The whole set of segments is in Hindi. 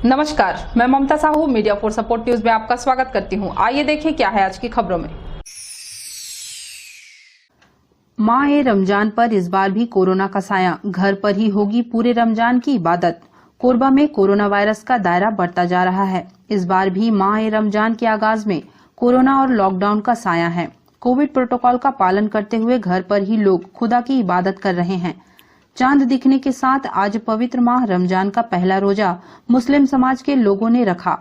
नमस्कार, मैं Mamta Sahu media for support news में आपका स्वागत करती हूं। आइए देखें क्या है आज की खबरों में। माह रमजान पर इस बार भी कोरोना का साया, घर पर ही होगी पूरे रमजान की इबादत। कोरबा में कोरोना वायरस का दायरा बढ़ता जा रहा है। इस बार भी माह रमजान के आगाज में कोरोना और लॉकडाउन का साया है। कोविड प्रोटोकॉल का पालन करते हुए घर पर ही लोग खुदा की इबादत कर रहे हैं। चांद दिखने के साथ आज पवित्र माह रमजान का पहला रोजा मुस्लिम समाज के लोगों ने रखा।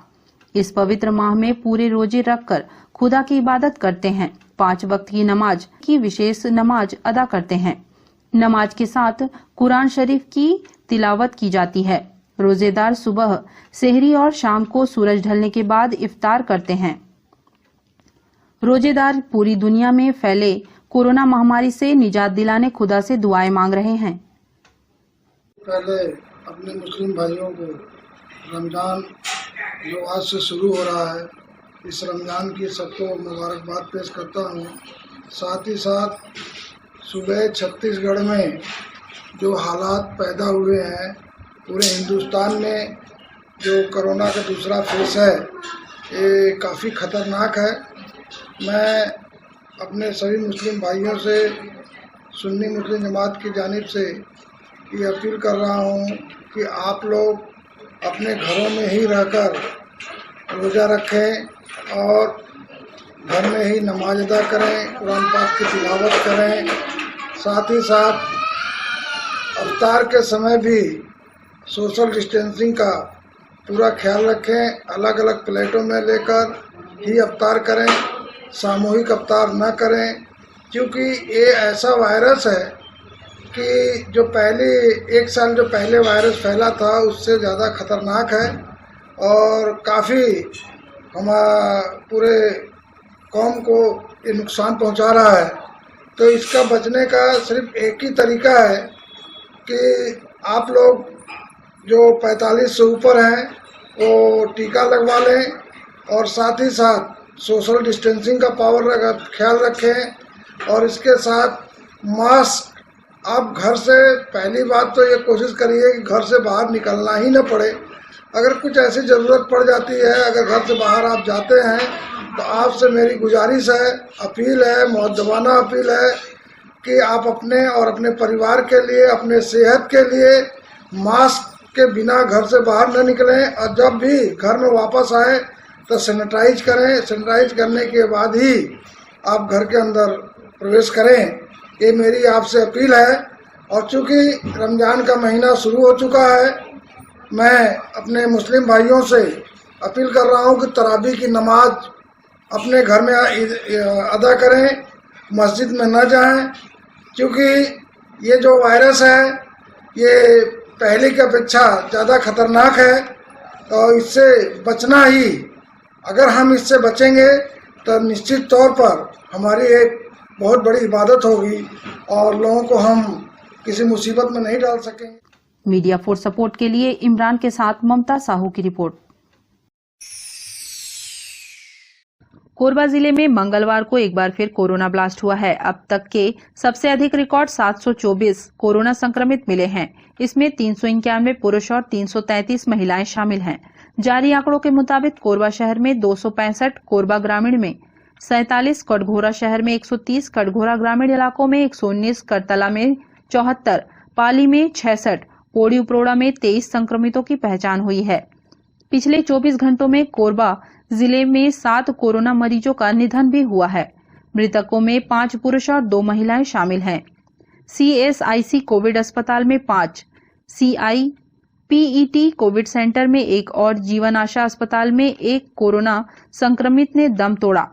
इस पवित्र माह में पूरे रोजे रखकर खुदा की इबादत करते हैं। 5 वक्त की नमाज की विशेष नमाज अदा करते हैं। नमाज के साथ कुरान शरीफ की तिलावत की जाती है। रोजेदार सुबह सेहरी और शाम को सूरज ढलने के बाद इफ्तार करते हैं। रोजेदार पूरी दुनिया में फैले कोरोना महामारी से निजात दिलाने खुदा से दुआएं मांग रहे हैं। पहले अपने मुस्लिम भाइयों को रमज़ान जो आज से शुरू हो रहा है, इस रमज़ान की सबको मुबारकबाद पेश करता हूँ। साथ ही साथ सुबह छत्तीसगढ़ में जो हालात पैदा हुए हैं, पूरे हिंदुस्तान में जो कोरोना का दूसरा फेस है, ये काफ़ी ख़तरनाक है। मैं अपने सभी मुस्लिम भाइयों से, सुन्नी मुस्लिम जमात की जानिब से ये अपील कर रहा हूँ कि आप लोग अपने घरों में ही रहकर रोज़ा रखें और घर में ही नमाज अदा करें, कुरान पाक की तिलावत करें। साथ ही साथ अफ्तार के समय भी सोशल डिस्टेंसिंग का पूरा ख्याल रखें। अलग अलग प्लेटों में लेकर ही अफ्तार करें, सामूहिक अफ्तार न करें, क्योंकि ये ऐसा वायरस है कि जो पहले 1 साल जो पहले वायरस फैला था उससे ज़्यादा ख़तरनाक है और काफ़ी पूरे कौम को ये नुकसान पहुंचा रहा है। तो इसका बचने का सिर्फ एक ही तरीका है कि आप लोग जो 45 से ऊपर हैं वो टीका लगवा लें और साथ ही साथ सोशल डिस्टेंसिंग का ख्याल रखें और इसके साथ मास्क। आप घर से पहली बात तो ये कोशिश करिए कि घर से बाहर निकलना ही न पड़े। अगर कुछ ऐसी ज़रूरत पड़ जाती है, अगर घर से बाहर आप जाते हैं, तो आपसे मेरी गुजारिश है, अपील है, मुअद्दबाना अपील है कि आप अपने और अपने परिवार के लिए, अपने सेहत के लिए मास्क के बिना घर से बाहर न निकलें और जब भी घर में वापस आए तो सैनिटाइज करें। सैनिटाइज करने के बाद ही आप घर के अंदर प्रवेश करें। ये मेरी आपसे अपील है। और चूँकि रमज़ान का महीना शुरू हो चुका है, मैं अपने मुस्लिम भाइयों से अपील कर रहा हूँ कि तरावी की नमाज अपने घर में अदा करें, मस्जिद में न जाएं, क्योंकि ये जो वायरस है ये पहले की अपेक्षा ज़्यादा खतरनाक है और इससे बचना ही, अगर हम इससे बचेंगे तो निश्चित तौर पर हमारी एक बहुत बड़ी इबादत होगी और लोगों को हम किसी मुसीबत में नहीं डाल सकेंगे। मीडिया फॉर सपोर्ट के लिए इमरान के साथ ममता साहू की रिपोर्ट। कोरबा जिले में मंगलवार को एक बार फिर कोरोना ब्लास्ट हुआ है। अब तक के सबसे अधिक रिकॉर्ड 724 कोरोना संक्रमित मिले हैं। इसमें 391 पुरुष और 333 महिलाएं शामिल हैं। जारी आंकड़ों के मुताबिक कोरबा शहर में 265, कोरबा ग्रामीण में 47, कटघोरा शहर में 130, कटघोरा ग्रामीण इलाकों में 119, करतला में 74, पाली में 66, पोड़ी उपरोड़ा में 23 संक्रमितों की पहचान हुई है। पिछले 24 घंटों में कोरबा जिले में 7 कोरोना मरीजों का निधन भी हुआ है। मृतकों में 5 पुरुष और 2 महिलाएं शामिल हैं। CSIC कोविड अस्पताल में 5, CIPET कोविड सेंटर में 1 और जीवन आशा अस्पताल में 1 कोरोना संक्रमित ने दम तोड़ा।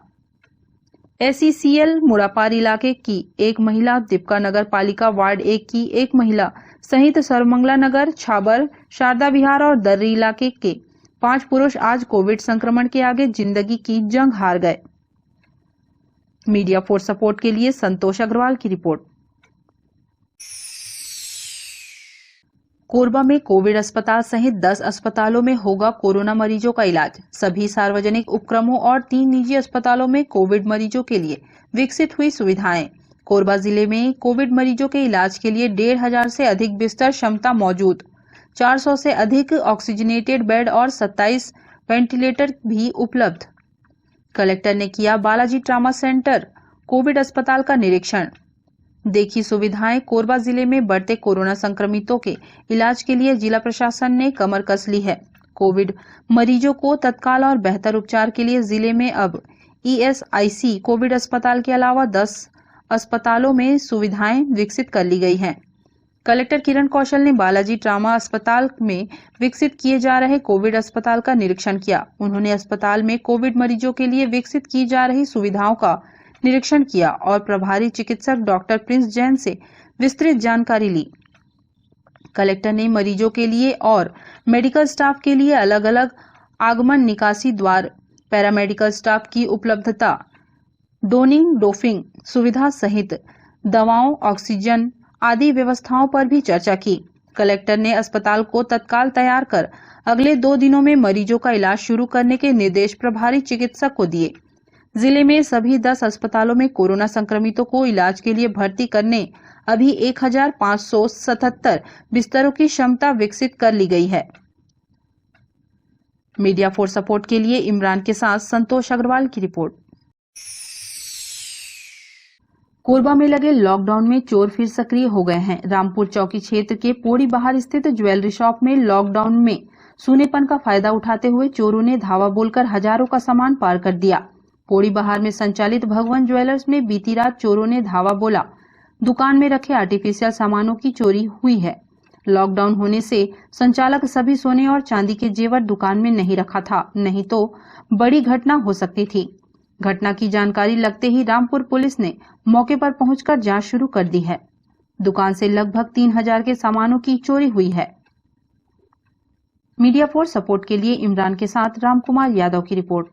SECL मुड़ापार इलाके की 1 महिला, दीपका नगर पालिका वार्ड 1 की 1 महिला सहित सर्वमंगला नगर, छाबर, शारदा विहार और दर्री इलाके के 5 पुरुष आज कोविड संक्रमण के आगे जिंदगी की जंग हार गए। मीडिया फॉर सपोर्ट के लिए संतोष अग्रवाल की रिपोर्ट। कोरबा में कोविड अस्पताल सहित 10 अस्पतालों में होगा कोरोना मरीजों का इलाज। सभी सार्वजनिक उपक्रमों और 3 निजी अस्पतालों में कोविड मरीजों के लिए विकसित हुई सुविधाएं। कोरबा जिले में कोविड मरीजों के इलाज के लिए 1500 से अधिक बिस्तर क्षमता मौजूद। 400 से अधिक ऑक्सीजनेटेड बेड और 27 वेंटिलेटर भी उपलब्ध। कलेक्टर ने किया बालाजी ट्रामा सेंटर कोविड अस्पताल का निरीक्षण। देखी सुविधाएं। कोरबा जिले में बढ़ते कोरोना संक्रमितों के इलाज के लिए जिला प्रशासन ने कमर कस ली है। कोविड मरीजों को तत्काल और बेहतर उपचार के लिए जिले में अब ESIC कोविड अस्पताल के अलावा 10 अस्पतालों में सुविधाएं विकसित कर ली गई हैं। कलेक्टर किरण कौशल ने बालाजी ट्रामा अस्पताल में विकसित किए जा रहे कोविड अस्पताल का निरीक्षण किया। उन्होंने अस्पताल में कोविड मरीजों के लिए विकसित की जा रही सुविधाओं का निरीक्षण किया और प्रभारी चिकित्सक डॉक्टर प्रिंस जैन से विस्तृत जानकारी ली। कलेक्टर ने मरीजों के लिए और मेडिकल स्टाफ के लिए अलग अलग आगमन निकासी द्वार, पैरामेडिकल स्टाफ की उपलब्धता, डोनिंग डोफिंग सुविधा सहित दवाओं, ऑक्सीजन आदि व्यवस्थाओं पर भी चर्चा की। कलेक्टर ने अस्पताल को तत्काल तैयार कर अगले 2 दिनों में मरीजों का इलाज शुरू करने के निर्देश प्रभारी चिकित्सक को दिए। जिले में सभी 10 अस्पतालों में कोरोना संक्रमितों को इलाज के लिए भर्ती करने अभी 1577 बिस्तरों की क्षमता विकसित कर ली गई है। मीडिया फॉर सपोर्ट के लिए इमरान के साथ संतोष अग्रवाल की रिपोर्ट। कोरबा में लगे लॉकडाउन में चोर फिर सक्रिय हो गए हैं। रामपुर चौकी क्षेत्र के पोड़ी बाहर स्थित ज्वेलरी शॉप में लॉकडाउन में सूनेपन का फायदा उठाते हुए चोरों ने धावा बोलकर हजारों का सामान पार कर दिया। पोड़ी बाहर में संचालित भगवान ज्वेलर्स में बीती रात चोरों ने धावा बोला। दुकान में रखे आर्टिफिशियल सामानों की चोरी हुई है। लॉकडाउन होने से संचालक सभी सोने और चांदी के जेवर दुकान में नहीं रखा था, नहीं तो बड़ी घटना हो सकती थी। घटना की जानकारी लगते ही रामपुर पुलिस ने मौके पर पहुंचकर जांच शुरू कर दी है। दुकान से लगभग 3000 के सामानों की चोरी हुई है। मीडिया फॉर सपोर्ट के लिए इमरान के साथ रामकुमार यादव की रिपोर्ट।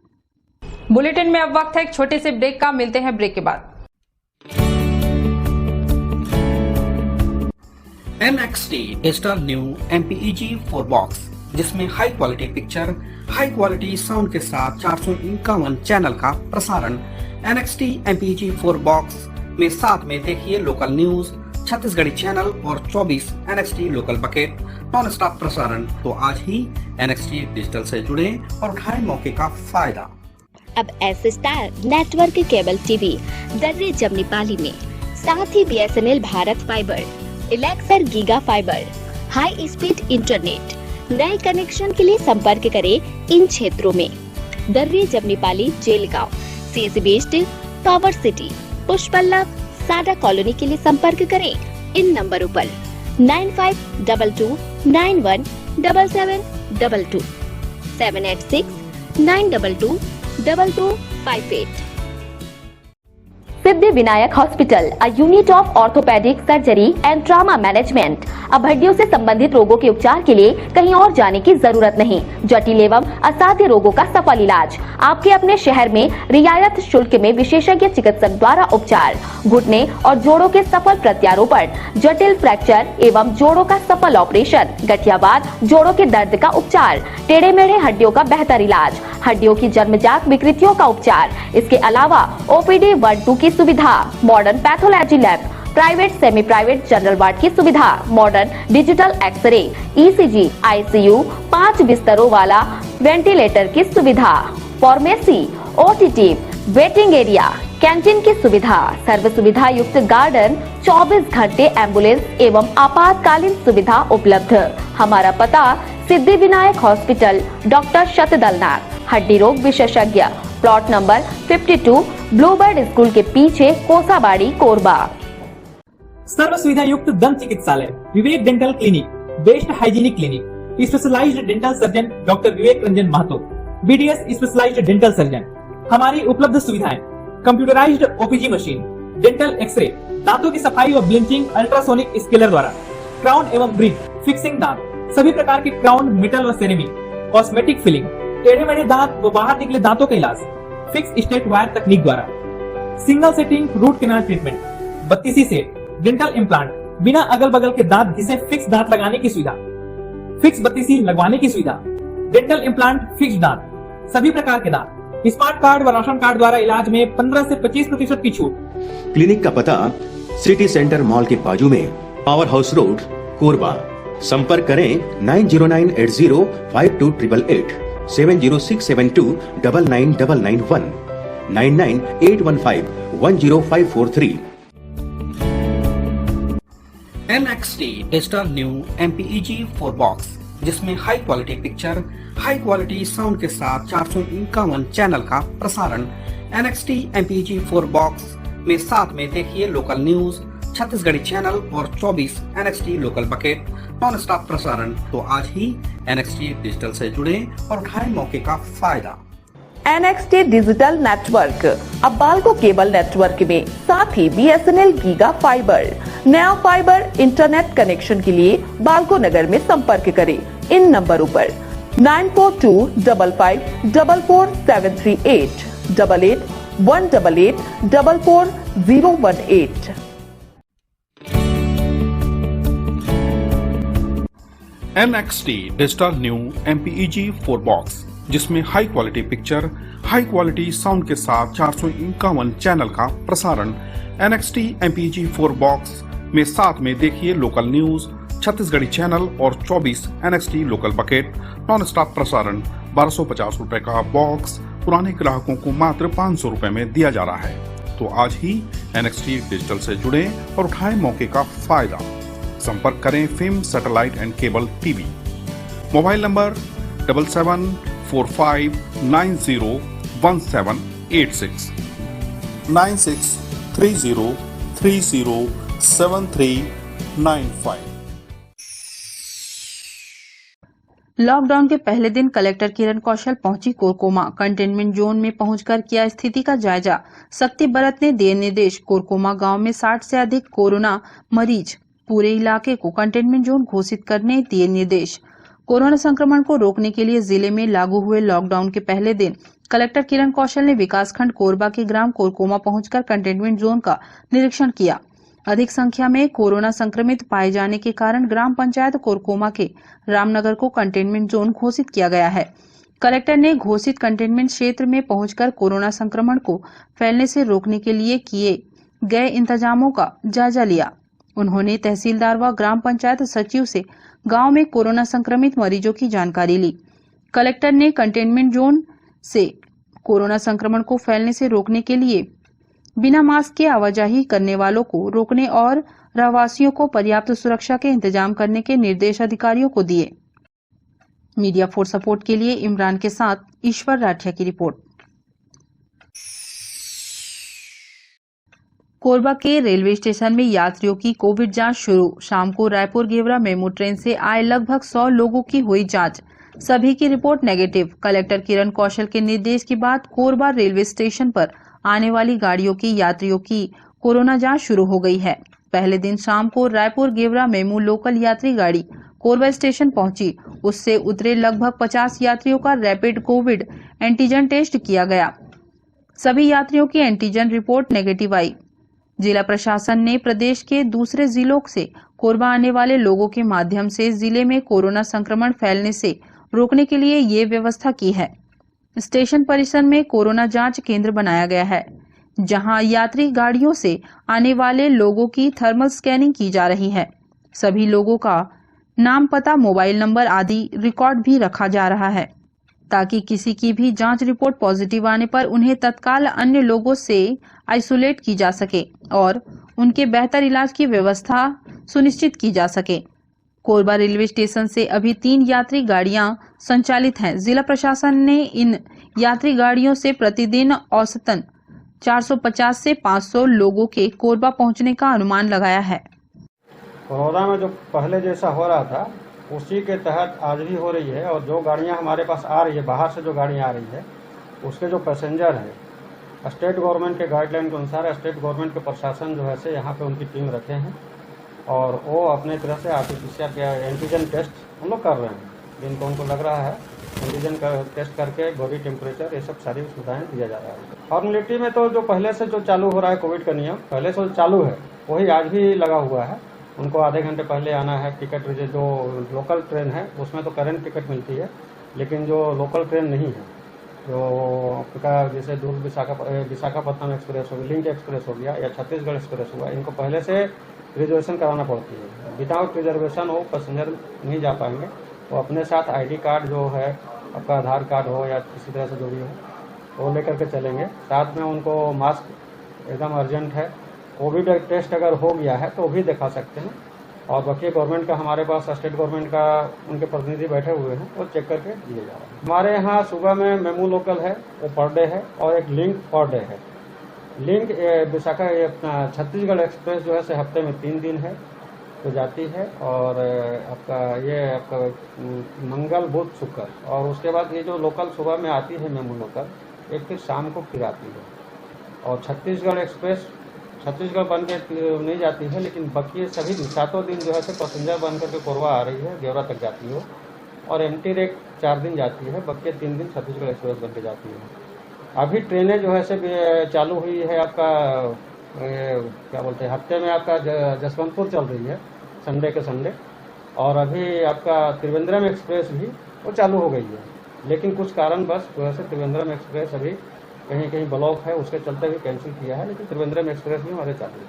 बुलेटिन में अब वक्त है एक छोटे से ब्रेक का। मिलते हैं ब्रेक के बाद। NXT install new MPEG 4 box, जिसमें high quality picture, high quality sound के साथ 451 चैनल का प्रसारण। NXT MPEG 4 बॉक्स में साथ में देखिए लोकल न्यूज, छत्तीसगढ़ी चैनल और 24 NXT local bucket non stop प्रसारण। तो आज ही NXT डिजिटल से जुड़े और उठाएं मौके का फायदा। अब S star network cable TV दर्रे जमनीपाली में, साथ ही BSNL भारत फाइबर, इलेक्सर giga fibre, high speed internet. नए कनेक्शन के लिए संपर्क करें इन क्षेत्रों में: दर्रे Jamnipali, Jelgaon, CSB steel, power city, Pushpallav, Sada colony के लिए संपर्क करें इन नंबरों पर 9522917722 786-922-2258। Siddhi Vinayak hospital, a unit of orthopedic surgery and trauma management। अब हड्डियों से संबंधित रोगों के उपचार के लिए कहीं और जाने की जरूरत नहीं। जटिल एवं असाध्य रोगों का सफल इलाज आपके अपने शहर में रियायत शुल्क में विशेषज्ञ चिकित्सक द्वारा उपचार। घुटने और जोड़ों के सफल प्रत्यारोपण, जटिल फ्रैक्चर एवं जोड़ों का सफल ऑपरेशन, गठियावाद, जोड़ों के दर्द का उपचार, टेढ़े मेढ़े हड्डियों का बेहतर इलाज, हड्डियों की जन्मजात विकृतियों का उपचार। इसके अलावा OPD 1-2 की सुविधा, modern pathology lab, private semi private general ward की सुविधा, modern digital x-ray, ECG, ICU, 5 बिस्तरों वाला वेंटिलेटर की सुविधा, pharmacy, OTT, waiting area, canteen की सुविधा, सर्व सुविधा युक्त गार्डन, 24 घंटे एम्बुलेंस एवं आपातकालीन सुविधा उपलब्ध। हमारा पता सिद्धि विनायक हॉस्पिटल, डॉक्टर शतदलनाथ, हड्डी रोग विशेषज्ञ, प्लॉट नंबर 52, ब्लूबर्ड स्कूल के पीछे, कोसाबाड़ी, कोरबा। सर्व सुविधा युक्त दंत चिकित्सालय, Vivek dental clinic, best hygienic clinic, specialised dental surgeon doctor Vivek Ranjan Mahato, BDS specialised dental surgeon. हमारी उपलब्ध सुविधाएं: computerised OPG machine, dental x-ray, दांतों की सफाई और ब्लीचिंग अल्ट्रासोनिक स्केलर द्वारा, क्राउन एवं ब्रिज, फिक्सिंग दांत, सभी प्रकार के क्राउन, मेटल व सेरेमिक, कॉस्मेटिक फिलिंग, टेढ़े मेढ़े दांत व बाहर निकले दांतों का इलाज फिक्स स्टेट वायर तकनीक द्वारा, single setting root canal treatment, 32 set, dental implant, बिना अगल बगल के दांत घिसे फिक्स दांत लगाने की सुविधा, फिक्स 32 लगवाने की सुविधा, डेंटल इम्प्लांट, फिक्स दांत, सभी प्रकार के दांत, स्मार्ट कार्ड व राशन कार्ड द्वारा इलाज में 15 से 25% की छूट। क्लिनिक का पता सिटी सेंटर मॉल के बाजू में, पावर हाउस रोड, कोरबा। संपर्क करें 9098052888, 7067299991, 9981510543। NXT digital new MPEG 4 box, जिसमें high quality picture, high quality sound के साथ 451 चैनल का प्रसारण। NXT MPEG 4 बॉक्स में साथ में देखिए लोकल न्यूज, छत्तीसगढ़ी चैनल और 24 NXT local bucket non stop प्रसारण। तो आज ही NXT डिजिटल से जुड़े और उठाएं मौके का फायदा। NXT डिजिटल नेटवर्क अब बाल्को केबल नेटवर्क में साथ ही BSNL गीगा फाइबर। नया फाइबर इंटरनेट कनेक्शन के लिए बाल्को नगर में संपर्क करें इन नंबरों पर 9425544738, 8818844018। NXT digital new MPEG 4 box, जिसमें high quality picture, high quality sound के साथ 451 चैनल का प्रसारण। NXT MPEG 4 बॉक्स में साथ में देखिए लोकल न्यूज, छत्तीसगढ़ी चैनल और 24 NXT local bucket non stop प्रसारण। 1250 रुपए का बॉक्स पुराने ग्राहकों को मात्र 500 रुपए में दिया जा रहा है। तो आज ही NXT डिजिटल से जुड़े और उठाएं मौके का फायदा। संपर्क करें film satellite and cable TV. Mobile number 7745901786, 9630307395। Lockdown के पहले दिन कलेक्टर किरण कौशल पहुंची कोरकोमा। कंटेनमेंट जोन में पहुंचकर किया स्थिति का जायजा। सख्ती बरतने दिए निर्देश। कोरकोमा गांव में 60 से अधिक कोरोना मरीज, पूरे इलाके को कंटेनमेंट जोन घोषित करने दिए निर्देश। कोरोना संक्रमण को रोकने के लिए जिले में लागू हुए लॉकडाउन के पहले दिन कलेक्टर किरण कौशल ने विकासखंड कोरबा के ग्राम कोरकोमा पहुंचकर कंटेनमेंट जोन का निरीक्षण किया। अधिक संख्या में कोरोना संक्रमित पाए जाने के कारण ग्राम पंचायत कोरकोमा के रामनगर को कंटेनमेंट जोन घोषित किया गया है। कलेक्टर ने घोषित कंटेनमेंट क्षेत्र में पहुंचकर कोरोना संक्रमण को फैलने से रोकने के लिए किए गए इंतजामों का जायजा लिया। उन्होंने तहसीलदार व ग्राम पंचायत सचिव से गांव में कोरोना संक्रमित मरीजों की जानकारी ली। कलेक्टर ने कंटेनमेंट जोन से कोरोना संक्रमण को फैलने से रोकने के लिए बिना मास्क के आवाजाही करने वालों को रोकने और रहवासियों को पर्याप्त सुरक्षा के इंतजाम करने के निर्देश अधिकारियों को दिए। मीडिया फॉर सपोर्ट के लिए इमरान के साथ ईश्वर राठिया की रिपोर्ट। कोरबा के रेलवे स्टेशन में यात्रियों की कोविड जांच शुरू। शाम को रायपुर गेवरा मेमू ट्रेन से आए लगभग 100 लोगों की हुई जांच। सभी की report negative. Collector Kiran Kaushal के निर्देश के बाद कोरबा रेलवे स्टेशन पर आने वाली गाड़ियों की यात्रियों की कोरोना जांच शुरू हो गई है। पहले दिन शाम को रायपुर गेवरा मेमू लोकल यात्री गाड़ी कोरबा स्टेशन पहुंची। उससे उतरे लगभग 50 यात्रियों का रैपिड कोविड एंटीजन टेस्ट किया गया। सभी यात्रियों की एंटीजन रिपोर्ट नेगेटिव आई। जिला प्रशासन ने प्रदेश के दूसरे जिलों से कोरबा आने वाले लोगों के माध्यम से जिले में कोरोना संक्रमण फैलने से रोकने के लिए ये व्यवस्था की है। स्टेशन परिसर में कोरोना जांच केंद्र बनाया गया है, जहां यात्री गाड़ियों से आने वाले लोगों की थर्मल स्कैनिंग की जा रही है। सभी लोगों का नाम, पता, मोबाइल नंबर आदि रिकॉर्ड भी रखा जा रहा है, ताकि किसी की भी जांच रिपोर्ट पॉजिटिव आने पर उन्हें तत्काल अन्य लोगों से आइसोलेट की जा सके और उनके बेहतर इलाज की व्यवस्था सुनिश्चित की जा सके। कोरबा रेलवे स्टेशन से अभी 3 यात्री गाड़ियां संचालित हैं। जिला प्रशासन ने इन यात्री गाड़ियों से प्रतिदिन औसतन 450 से 500 लोगों के कोरबा पहुंचने का अनुमान लगाया है। कोरोना में जो पहले जैसा हो रहा था उसी के तहत आज भी हो रही है। और जो गाड़ियां हमारे पास आ रही है, बाहर से जो गाड़ियां आ रही है, उसके जो पैसेंजर हैं, स्टेट गवर्नमेंट के गाइडलाइन के अनुसार स्टेट गवर्नमेंट के प्रशासन जो है से यहाँ पे उनकी टीम रखे हैं और वो अपने तरह से आरटीपीसीआर के एंटीजन टेस्ट हम लोग कर रहे हैं। जिनको उनको लग रहा है एंटीजन का टेस्ट करके बॉडी टेम्परेचर, ये सब सारी सुविधाएं दिया जा रहा है। फॉर्मेलिटी में तो जो पहले से जो चालू हो रहा है कोविड का नियम पहले से चालू है, वही आज भी लगा हुआ है। उनको आधे घंटे पहले आना है। टिकट जो लोकल ट्रेन है उसमें तो करंट टिकट मिलती है, लेकिन जो लोकल ट्रेन नहीं है जो आपका जैसे दुर्ग विशाखापट्टनम एक्सप्रेस हो गया, लिंक एक्सप्रेस हो गया या छत्तीसगढ़ एक्सप्रेस हुआ, इनको पहले से रिजर्वेशन कराना पड़ती है। विदाउट रिजर्वेशन वो पैसेंजर नहीं जा पाएंगे। तो अपने साथ आईडी कार्ड जो है, आपका आधार कार्ड हो या किसी तरह से जो भी हो, वो लेकर के चलेंगे। साथ में उनको मास्क एकदम अर्जेंट है। कोविड टेस्ट अगर हो गया है तो भी दिखा सकते हैं। और बाकी गवर्नमेंट का हमारे पास स्टेट गवर्नमेंट का उनके प्रतिनिधि बैठे हुए हैं, वो चेक करके दिए जा रहे हैं। हमारे यहाँ सुबह में मेमू लोकल है, वो पर डे है, और एक लिंक पर डे है। लिंक छत्तीसगढ़ एक्सप्रेस जो है हफ्ते में 3 दिन है तो जाती है, और आपका मंगल बुध शुक्र, और उसके बाद ये जो लोकल सुबह में आती है मेमू लोकल, एक फिर शाम को फिर आती है। और छत्तीसगढ़ एक्सप्रेस छत्तीसगढ़ बन के नहीं जाती है, लेकिन बाकी सभी 7 दिन जो है पैसेंजर बन करके कोरबा आ रही है, गेवरा तक जाती हो, और एम्प्टी रेक 4 दिन जाती है, बाकी 3 दिन छत्तीसगढ़ एक्सप्रेस बन के जाती है। अभी ट्रेनें जो है चालू हुई है, आपका क्या बोलते हैं, हफ्ते में आपका जसवंतपुर चल रही है संडे के संडे, और अभी आपका त्रिवेंद्रम एक्सप्रेस भी वो चालू हो गई है। लेकिन कुछ कारणवश जो है त्रिवेंद्रम एक्सप्रेस अभी कहीं कहीं ब्लॉक है, उसके चलते भी कैंसिल किया है, लेकिन त्रिवेंद्रम एक्सप्रेस भी हमारे चालू है।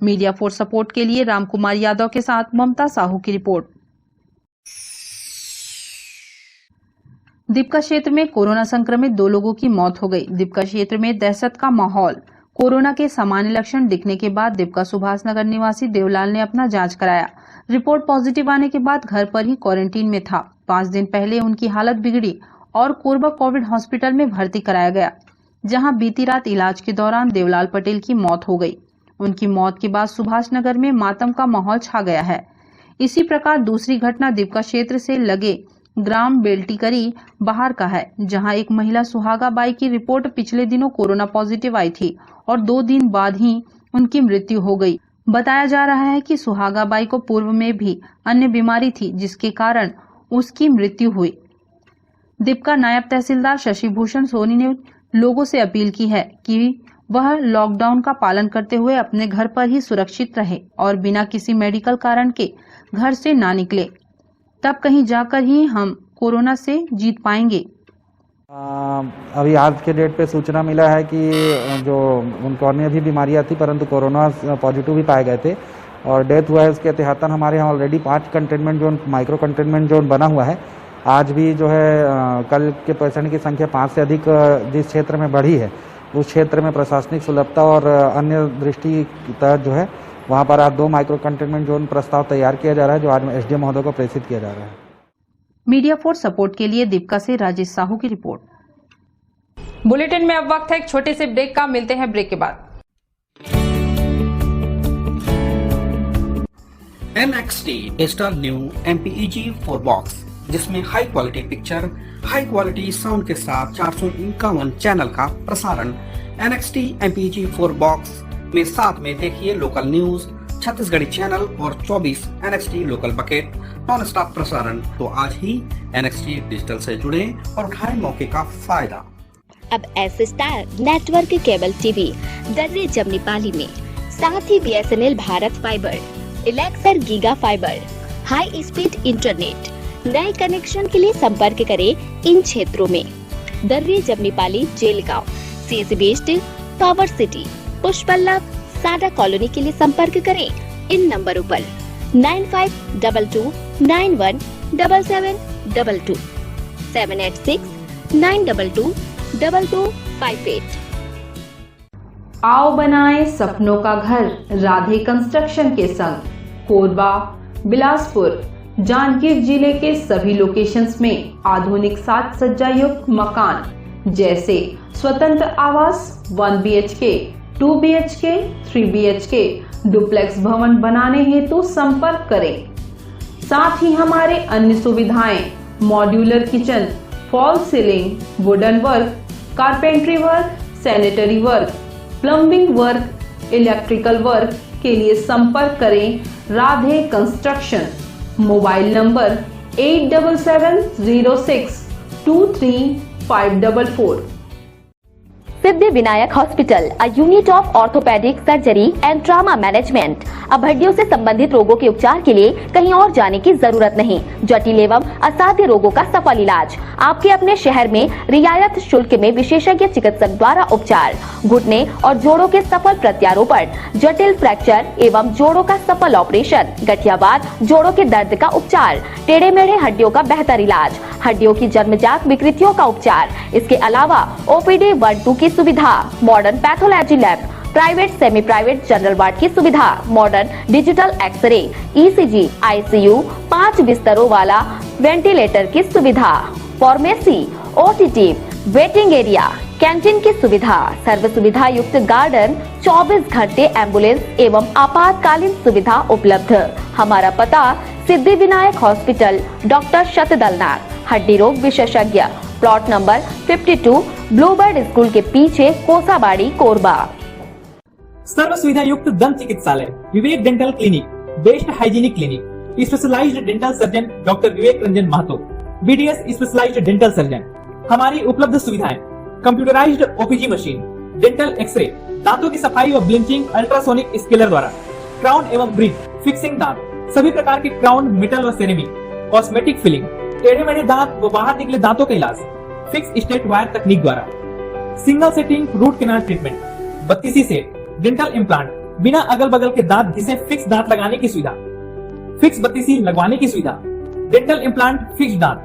मीडिया फॉर सपोर्ट के लिए रामकुमार यादव के साथ ममता साहू की रिपोर्ट। दीपका क्षेत्र में कोरोना संक्रमित 2 लोगों की मौत हो गई। दीपका क्षेत्र में दहशत का माहौल। कोरोना के सामान्य लक्षण दिखने के बाद दीपका सुभाष नगर निवासी देवलाल ने अपना जांच कराया। रिपोर्ट पॉजिटिव आने के बाद घर पर ही क्वारंटीन में था। 5 दिन पहले उनकी हालत बिगड़ी और कोरबा कोविड हॉस्पिटल में भर्ती कराया गया, जहां बीती रात इलाज के दौरान देवलाल पटेल की मौत हो गई। उनकी मौत के बाद सुभाष नगर में मातम का माहौल छा गया है। इसी प्रकार दूसरी घटना दीपका क्षेत्र से लगे ग्राम बेल्टीकरी बाहर का है, जहां एक महिला सुहागा बाई की रिपोर्ट पिछले दिनों कोरोना पॉजिटिव आई थी और 2 दिन बाद ही उनकी मृत्यु हो गई। बताया जा रहा है कि सुहागा बाई को पूर्व में भी अन्य बीमारी थी, जिसके कारण उसकी मृत्यु हुई। दीपका नायब तहसीलदार शशि भूषण सोनी ने लोगों से अपील की है कि वह लॉकडाउन का पालन करते हुए अपने घर पर ही सुरक्षित रहे और बिना किसी मेडिकल कारण के घर से ना निकले। तब कहीं जाकर ही हम कोरोना से जीत पाएंगे। अभी आज के डेट पे सूचना मिला है कि जो उनको अन्य भी बीमारियां थी, परंतु कोरोना पॉजिटिव भी पाए गए थे और डेथ हुआ है। उसके तहत हमारे यहाँ already 5 containment zone, micro containment zone बना हुआ है। आज भी जो है कल के पेशेंट की संख्या 5 से अधिक जिस क्षेत्र में बढ़ी है, उस क्षेत्र में प्रशासनिक सुलभता और अन्य दृष्टि के तहत जो है वहाँ पर आज 2 माइक्रो कंटेनमेंट जोन प्रस्ताव तैयार किया जा रहा है, जो आज एसडीएम महोदय को प्रेषित किया जा रहा है। मीडिया फॉर सपोर्ट के लिए दीपका से राजेश साहू की रिपोर्ट। बुलेटिन में अब वक्त है एक छोटे से ब्रेक का। मिलते हैं ब्रेक के बाद। NXT digital new MPEG 4 box, जिसमें high quality picture, high quality sound के साथ 451 चैनल का प्रसारण। NXT MPEG 4 बॉक्स में साथ में देखिए लोकल न्यूज, छत्तीसगढ़ी चैनल और 24 NXT local bucket non stop प्रसारण। तो आज ही NXT डिजिटल से जुड़े और उठाएं मौके का फायदा। अब S star network cable TV दर्रे जमनीपाली में, साथ ही BSNL भारत फाइबर, इलेक्सर giga fibre, high speed internet. नए कनेक्शन के लिए संपर्क करें इन क्षेत्रों में: दर्रे Jamnipali, Jelgaon, CSB based, tower city, पुष्पल्लभ, साडा कॉलोनी के लिए संपर्क करें इन नंबरों पर 9522917722, 786-922-2258। आओ बनाएं सपनों का घर राधे कंस्ट्रक्शन के संग। कोरबा, बिलासपुर, जांजगीर जिले के सभी लोकेशंस में आधुनिक साज सज्जा युक्त मकान जैसे स्वतंत्र आवास 1 BHK, 2 BHK, 3 BHK, डुप्लेक्स भवन बनाने हेतु संपर्क करें। साथ ही हमारे अन्य सुविधाएं modular kitchen, fall ceiling, wooden work, carpentry work, sanitary work, plumbing work, electrical work के लिए संपर्क करें Radhe construction. Mobile number 8770623544। Siddhi Vinayak hospital, a unit of orthopedic surgery and trauma management। अब हड्डियों से संबंधित रोगों के उपचार के लिए कहीं और जाने की जरूरत नहीं। जटिल एवं असाध्य रोगों का सफल इलाज आपके अपने शहर में रियायत शुल्क में विशेषज्ञ चिकित्सक द्वारा उपचार। घुटने और जोड़ों के सफल प्रत्यारोपण, जटिल फ्रैक्चर एवं जोड़ों का सफल ऑपरेशन, गठियावाद, जोड़ों के दर्द का उपचार, टेढ़े मेढ़े हड्डियों का बेहतर इलाज, हड्डियों की जन्मजात विकृतियों का उपचार। इसके अलावा OPD 1-2 की सुविधा, modern pathology lab, private semi private general ward की सुविधा, modern digital x-ray, ECG, ICU, 5 बिस्तरों वाला वेंटिलेटर की सुविधा, pharmacy, OTT, waiting area, canteen की सुविधा, सर्व सुविधा युक्त गार्डन, 24 घंटे एम्बुलेंस एवं आपातकालीन सुविधा उपलब्ध। हमारा पता सिद्धि विनायक हॉस्पिटल, डॉक्टर शतदलनाथ, हड्डी रोग विशेषज्ञ, प्लॉट नंबर 52, ब्लूबर्ड स्कूल के पीछे, कोसाबाड़ी, कोरबा। सर्व सुविधा युक्त दंत चिकित्सालय, Vivek dental clinic, best hygienic clinic, specialised dental surgeon doctor Vivek Ranjan Mahato, BDS specialised dental surgeon. हमारी उपलब्ध सुविधाएं: computerised OPG machine, dental x-ray, दांतों की सफाई और ब्लीचिंग अल्ट्रासोनिक स्केलर द्वारा, क्राउन एवं ब्रिज, फिक्सिंग दांत, सभी प्रकार के क्राउन, मेटल व सेरेमिक, कॉस्मेटिक फिलिंग, टेढ़े मेढ़े दांत व बाहर निकले दांतों का इलाज फिक्स स्टेट वायर तकनीक द्वारा, single setting root canal treatment, 32 set, dental implant, बिना अगल बगल के दांत जिसे फिक्स दांत लगाने की सुविधा, फिक्स 32 लगवाने की सुविधा, डेंटल इम्प्लांट, फिक्स दांत,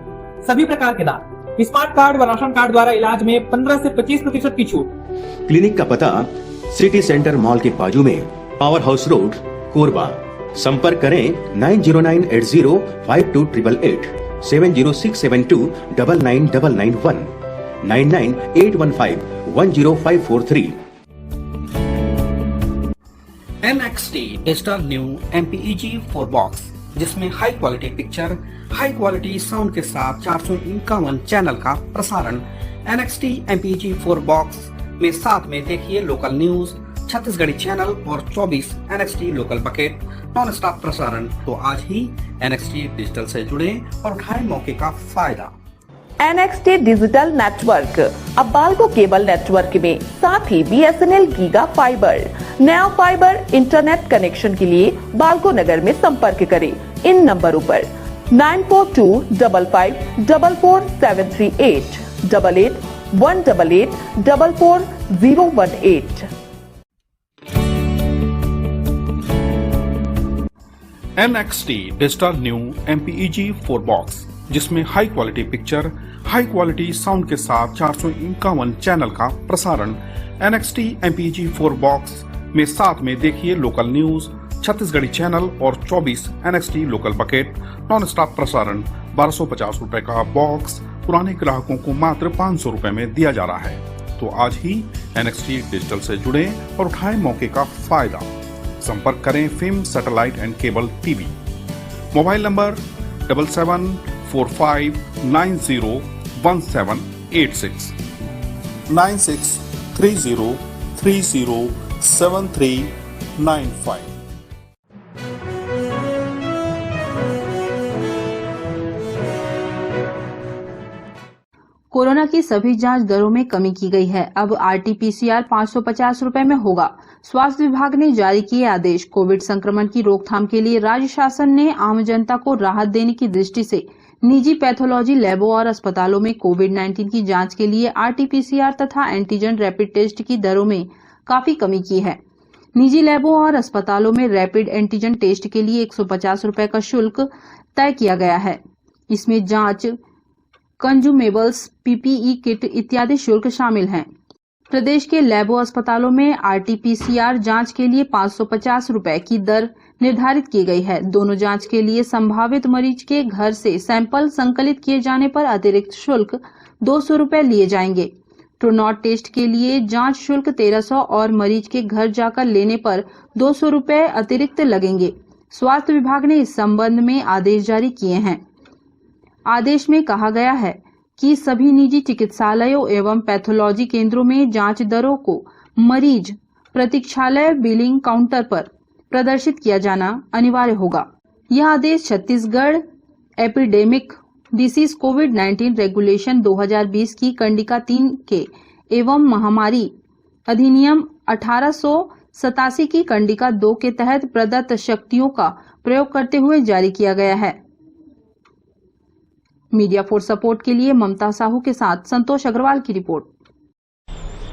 सभी प्रकार के दांत, स्मार्ट कार्ड व राशन कार्ड द्वारा इलाज में 15 से 25% की छूट। क्लिनिक का पता सिटी सेंटर मॉल के बाजू में, पावर हाउस रोड, कोरबा। संपर्क करें 9098052888, 7067299991, 9981510543। NXT digital new MPEG 4 box, जिसमें high quality picture, high quality sound के साथ 451 चैनल का प्रसारण। NXT MPEG 4 बॉक्स में साथ में देखिए लोकल न्यूज, छत्तीसगढ़ी चैनल और 24 NXT local bucket non stop प्रसारण। तो आज ही NXT डिजिटल से जुड़े और उठाएं मौके का फायदा। NXT डिजिटल नेटवर्क अब बाल्को केबल नेटवर्क में साथ ही BSNL गीगा फाइबर। नया फाइबर इंटरनेट कनेक्शन के लिए बाल्को नगर में संपर्क करें इन नंबरों पर 9425544738, 8818844018। NXT digital new MPEG 4 box, जिसमें high quality picture, high quality sound के साथ 451 चैनल का प्रसारण। NXT MPEG 4 बॉक्स में साथ में देखिए लोकल न्यूज, छत्तीसगढ़ी चैनल और 24 NXT local bucket non stop प्रसारण। 1250 रुपए का बॉक्स पुराने ग्राहकों को मात्र 500 रुपए में दिया जा रहा है। तो आज ही NXT डिजिटल से जुड़े और उठाएं मौके का फायदा। संपर्क करें film satellite and cable TV. Mobile number 7745901786, 9630307395। Corona की सभी जांच दरों में कमी की गई है। अब RT-PCR 550 रुपए में होगा। स्वास्थ्य विभाग ने जारी किए आदेश। कोविड संक्रमण की रोकथाम के लिए राज्य शासन ने आम जनता को राहत देने की दृष्टि से निजी पैथोलॉजी लैबों और अस्पतालों में कोविड-19 की जांच के लिए RT-PCR तथा एंटीजन रैपिड टेस्ट की दरों में काफी कमी की है। निजी लैबों और अस्पतालों में रैपिड एंटीजन टेस्ट के लिए 150 रुपए का शुल्क तय किया गया है। इसमें जांच, कंज्यूमेबल्स, PPE किट इत्यादि शुल्क शामिल हैं। प्रदेश के लैबों अस्पतालों में RT-PCR जांच के लिए 550 रुपए की दर निर्धारित की गई है। दोनों जांच के लिए संभावित मरीज के घर से सैंपल संकलित किए जाने पर अतिरिक्त शुल्क 200 रुपए लिए जाएंगे। ट्रूनॉट टेस्ट के लिए जांच शुल्क 1300 और मरीज के घर जाकर लेने पर 200 रुपए अतिरिक्त लगेंगे। स्वास्थ्य विभाग ने इस संबंध में आदेश जारी किए हैं। आदेश में कहा गया है कि सभी निजी चिकित्सालयों एवं पैथोलॉजी केंद्रों में जांच दरों को मरीज प्रतीक्षालय बिलिंग काउंटर पर प्रदर्शित किया जाना अनिवार्य होगा। यह आदेश छत्तीसगढ़ एपिडेमिक डिसीज कोविड-19 रेगुलेशन 2020 की कंडिका 3 के एवं महामारी अधिनियम 1887 की कंडिका 2 के तहत प्रदत्त शक्तियों का प्रयोग करते हुए जारी किया गया है। मीडिया फॉर सपोर्ट के लिए ममता साहू के साथ संतोष अग्रवाल की report.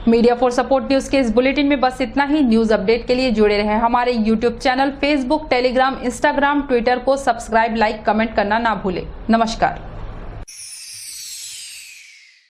Media for support news के इस बुलेटिन में बस इतना ही। न्यूज अपडेट के लिए जुड़े रहें हमारे YouTube channel, Facebook, Telegram, Instagram, Twitter को सब्सक्राइब, लाइक, कमेंट करना ना भूलें। नमस्कार।